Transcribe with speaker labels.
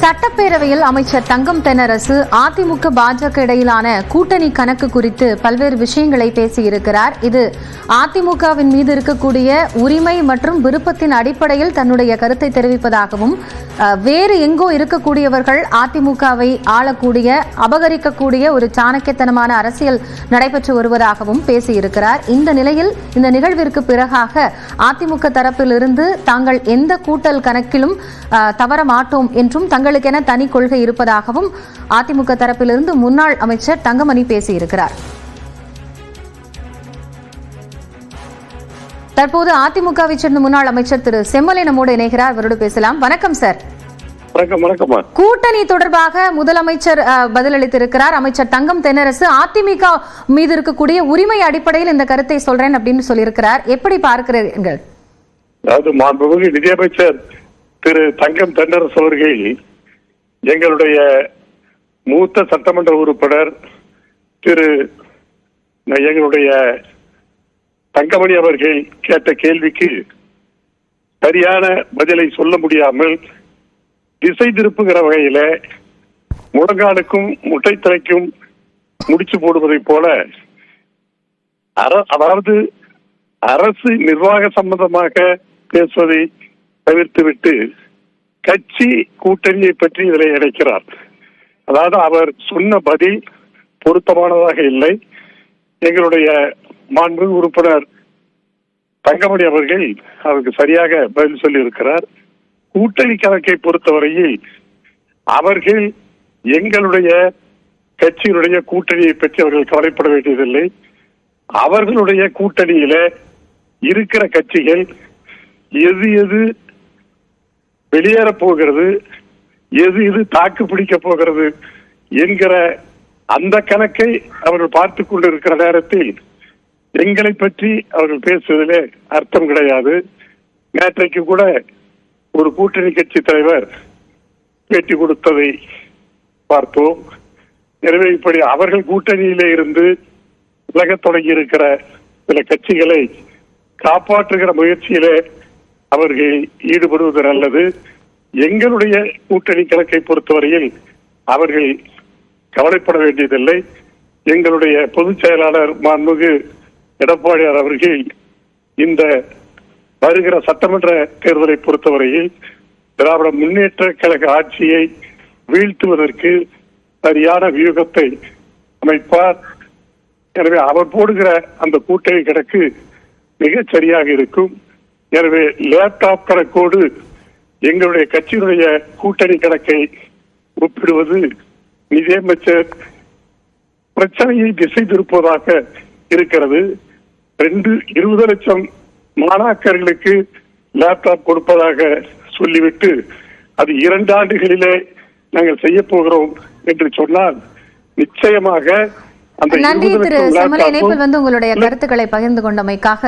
Speaker 1: சட்டப்பேரவையில் அமைச்சர் தங்கம் தென்னரசு அதிமுக பாஜக இடையிலான கூட்டணி கணக்கு குறித்து பல்வேறு விஷயங்களை பேசியிருக்கிறார். இது அதிமுகவின் மீது இருக்கக்கூடிய உரிமை மற்றும் விருப்பத்தின் அடிப்படையில் தன்னுடைய கருத்தை தெரிவிப்பதாகவும், வேறு எங்கோ இருக்கக்கூடியவர்கள் அதிமுகவை ஆளக்கூடிய அபகரிக்கக்கூடிய ஒரு சாணக்கியத்தனமான அரசியல் நடைபெற்று வருவதாகவும் பேசியிருக்கிறார். இந்த நிலையில் இந்த நிகழ்விற்கு பிறகாக அதிமுக தரப்பிலிருந்து தாங்கள் எந்த கூட்டல் கணக்கிலும் தவற மாட்டோம் என்றும் தங்களுக்கென தனி கொள்கை இருப்பதாகவும் அதிமுக தரப்பிலிருந்து முன்னாள் அமைச்சர் தங்கமணி பேசியிருக்கிறார். தற்போது அதிமுகவை சேர்ந்த முன்னாள் அமைச்சர் திரு செம்மலை நம்மோடு இணைகிறார். அவரோடு பேசலாம். வணக்கம் சார். கூட்டணி தொடர்பாக முதலமைச்சர் பதிலளித்திருக்கிறார். அமைச்சர் தங்கம் தென்னரசு அதிமுக மீது இருக்கக்கூடிய உரிமை அடிப்படையில் இந்த கருத்தை சொல்றேன் அப்படின்னு சொல்லியிருக்கிறார். எப்படி பார்க்கிறீர்கள்?
Speaker 2: அதாவது மாண்புமிகு நிதியமைச்சர் திரு தங்கம் தென்னரசு அவர்கள் எங்களுடைய மூத்த சட்டமன்ற உறுப்பினர் திரு எங்களுடைய தங்கமணி அவர்கள் கேட்ட கேள்விக்கு சரியான பதிலை சொல்ல முடியாமல் திசை திருப்புகிற வகையில முழங்காலுக்கும் முட்டை தலைக்கும் முடிச்சு போடுவதை போல, அதாவது அரசு நிர்வாக சம்பந்தமாக பேசுவதை தவிர்த்துவிட்டு கட்சி கூட்டணியை பற்றி இதில் இணைக்கிறார். அதாவது அவர் சொன்ன பதில் பொருத்தமானதாக இல்லை. எங்களுடைய மாண்புமிகு உறுப்பினர் தங்கமணி அவர்கள் அவருக்கு சரியாக பதில் சொல்லி இருக்கிறார். கூட்டணி கணக்கை பொறுத்தவரையில் அவர்கள் எங்களுடைய கட்சியினுடைய கூட்டணியை பற்றி அவர்கள் கவலைப்பட வேண்டியதில்லை. அவர்களுடைய கூட்டணியில இருக்கிற கட்சிகள் எது எது வெளியேற போகிறது, எது எது தாக்கு பிடிக்க போகிறது என்கிற அந்த கணக்கை அவர்கள் பார்த்து கொண்டிருக்கிற நேரத்தில் எங்களை பற்றி அவர்கள் பேசுவதிலே அர்த்தம் கிடையாது. நேற்றைக்கு கூட ஒரு கூட்டணி கட்சி தலைவர் பேட்டி கொடுத்ததை பார்த்தோம். எனவே இப்படி அவர்கள் கூட்டணியிலே இருந்து விலகத் தொடங்கி இருக்கிற சில கட்சிகளை காப்பாற்றுகிற முயற்சியிலே அவர்கள் ஈடுபடுவது நல்லது. எங்களுடைய கூட்டணி கணக்கை பொறுத்தவரையில் அவர்கள் கவலைப்பட வேண்டியதில்லை. எங்களுடைய பொதுச் செயலாளர் மாண்புமிகு எடப்பாடியார் அவர்கள் இந்த வருகிற சட்டமன்ற தேர்தலை பொறுத்தவரையில் திராவிட முன்னேற்ற கழக ஆட்சியை வீழ்த்துவதற்கு சரியான வியூகத்தை அமைப்பார். எனவே அவர் போடுகிற அந்த கூட்டணி கணக்கு மிகச் சரியாக இருக்கும். எனவே லேப்டாப் கணக்கோடு எங்களுடைய கட்சியினுடைய கூட்டணி கணக்கை ஒப்பிடுவது நிதியமைச்சர் பிரச்சனையை திசை திருப்பதாக இருக்கிறது. 20 லட்சம் மாணாக்கர்களுக்கு லேப்டாப் கொடுப்பதாக சொல்லிவிட்டு அது 2 ஆண்டுகளிலே நாங்கள் செய்ய போகிறோம் என்று சொன்னால் நிச்சயமாக அந்த
Speaker 1: நன்றி திரு செம்மலை. இணைப்பில் உங்களுடைய கருத்துக்களை பகிர்ந்து கொண்டமைக்காக